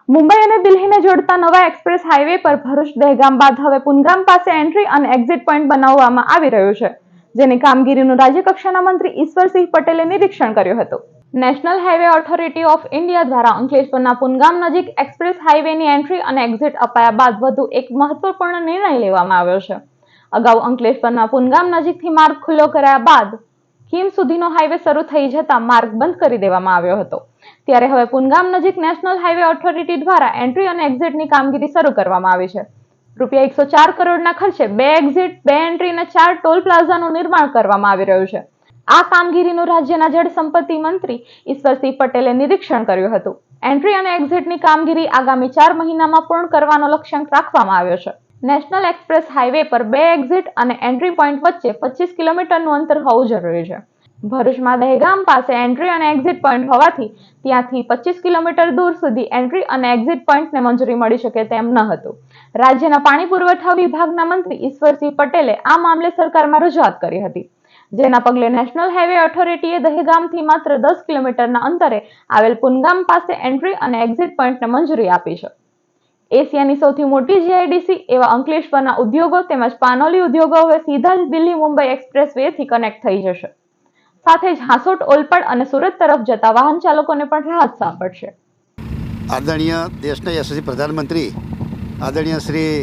મુંબઈ અને દિલ્હીને જોડતા નવા એક્સપ્રેસ હાઈવે પર ભરૂચ દહેગામ બાદ હવે પુનગામ પાસે એન્ટ્રી અને એક્ઝિટ પોઈન્ટ બનાવવામાં આવી રહ્યું છે, જેની કામગીરીનું રાજ્ય કક્ષાના મંત્રી ઈશ્વરસિંહ પટેલે નિરીક્ષણ કર્યું હતું. National highway authority of India દ્વારા અંકલેશ્વરના પુનગામ નજીક એક્સપ્રેસ હાઈવેની એન્ટ્રી અને એક્ઝિટ અપાયા બાદ વધુ એક મહત્વપૂર્ણ નિર્ણય લેવામાં આવ્યો છે. અગાઉ અંકલેશ્વરના પુનગામ નજીકથી માર્ગ ખુલ્લો કરાયા બાદ કીમ સુધીનો હાઈવે શરૂ થઈ જતા માર્ગ બંધ કરી દેવામાં આવ્યો હતો. ત્યારે હવે પુનગામ નજીક નેશનલ હાઈવે ઓથોરિટી દ્વારા એન્ટ્રી અને એક્ઝિટની કામગીરી શરૂ કરવામાં આવી છે. રૂપિયા 104 કરોડના ખર્ચે 2 એક્ઝિટ, 2 એન્ટ્રી અને 4 ટોલ પ્લાઝાનું નિર્માણ કરવામાં આવી રહ્યું છે. આ કામગીરીનું રાજ્યના જળ સંપત્તિ મંત્રી ઈશ્વરસિંહ પટેલે નિરીક્ષણ કર્યું હતું. એન્ટ્રી અને એક્ઝિટની કામગીરી આગામી 4 મહિનામાં પૂર્ણ કરવાનો લક્ષ્યાંક રાખવામાં આવ્યો છે. નેશનલ એક્સપ્રેસ હાઈવે પર 2 એક્ઝિટ અને એન્ટ્રી પોઈન્ટ વચ્ચે 25 કિલોમીટરનું અંતર હોવું જરૂરી છે. ભરૂચમાં દહેગામ પાસે એન્ટ્રી અને એક્ઝિટ પોઈન્ટ હોવાથી ત્યાંથી 25 કિલોમીટર દૂર સુધી એન્ટ્રી અને એક્ઝિટ પોઈન્ટને મંજૂરી મળી શકે તેમ ન હતું. રાજ્યના પાણી પુરવઠા વિભાગના મંત્રી ઈશ્વરસિંહ પટેલે આ મામલે સરકારમાં રજૂઆત કરી હતી, જેના પગલે નેશનલ હાઈવે ઓથોરિટીએ દહેગામથી માત્ર 10 કિલોમીટરના અંતરે આવેલ પુનગામ પાસે એન્ટ્રી અને એક્ઝિટ પોઈન્ટને મંજૂરી આપી છે. એશિયાની સૌથી મોટી જીઆઈડીસી એવા અંકલેશ્વરના ઉદ્યોગો તેમજ પાનોલી ઉદ્યોગો હવે સીધા જ દિલ્હી મુંબઈ એક્સપ્રેસ વેથી કનેક્ટ થઈ જશે. સાથે જ હાંસોટ, ઓલપાડ અને સુરત તરફ જતા વાહન ચાલકોને પણ રાહત સાંપડશે. આદરણીય દેશના યશસ્વી પ્રધાનમંત્રી આદરણીય શ્રી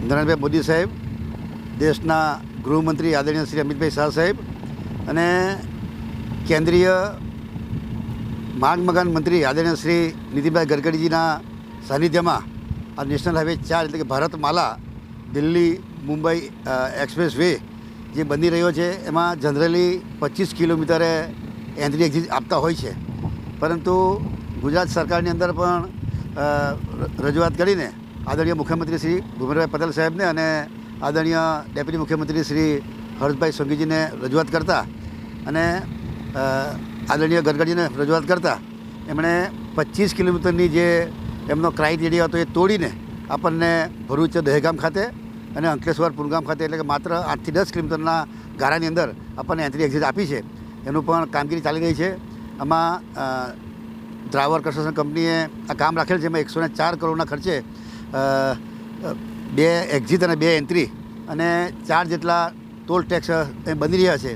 નરેન્દ્રભાઈ મોદી સાહેબ, દેશના ગૃહમંત્રી આદરણીય શ્રી અમિતભાઈ શાહ સાહેબ અને કેન્દ્રીય માર્ગ મકાન મંત્રી આદરણીય શ્રી નીતિનભાઈ ગડકરીજીના સાનિધ્યમાં આ નેશનલ હાઈવે 4 એટલે કે ભારતમાલા દિલ્હી મુંબઈ એક્સપ્રેસ વે જે બની રહ્યો છે, એમાં જનરલી 25 કિલોમીટરે એન્ટ્રી એક્ઝિટ આપતા હોય છે. પરંતુ ગુજરાત સરકારની અંદર પણ રજૂઆત કરીને આદરણીય મુખ્યમંત્રી શ્રી ભૂપેન્દ્રભાઈ પટેલ સાહેબને અને આદરણીય ડેપ્યુટી મુખ્યમંત્રી શ્રી હર્ષભાઈ સંઘવીજીને રજૂઆત કરતા અને આદરણીય ગડકરીજીને રજૂઆત કરતા એમણે 25 કિલોમીટરની જે એમનો ક્રાઇટેરિયા હતો એ તોડીને આપણને ભરૂચ દહેગામ ખાતે અને અંકલેશ્વર પુનગામ ખાતે એટલે કે માત્ર 8 થી 10 કિલોમીટરના ગાળાની અંદર આપણને એન્ટ્રી એક્ઝિટ આપી છે. એનું પણ કામગીરી ચાલી રહી છે. આમાં ડ્રાઈવર કન્સ્ટ્રક્શન કંપનીએ આ કામ રાખેલ છે. એમાં 104 કરોડના ખર્ચે 2 એક્ઝિટ અને 2 એન્ટ્રી અને 4 જેટલા ટોલ ટેક્સ બની રહ્યા છે.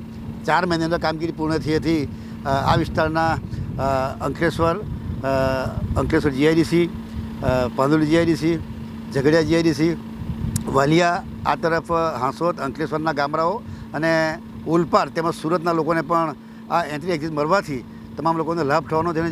4 મહિનાની અંદર કામગીરી પૂર્ણ થયેથી આ વિસ્તારના Ankleshwar GIDC, Pandoli GIDC, Jhagadia GIDC, Valia, આ તરફ હાંસોદ, અંકલેશ્વરના ગામડાઓ અને ઓલપાડ તેમજ સુરતના લોકોને પણ આ એન્ટ્રી એક્ઝિટ મળવાથી તમામ લોકોને લાભ થવાનો છે.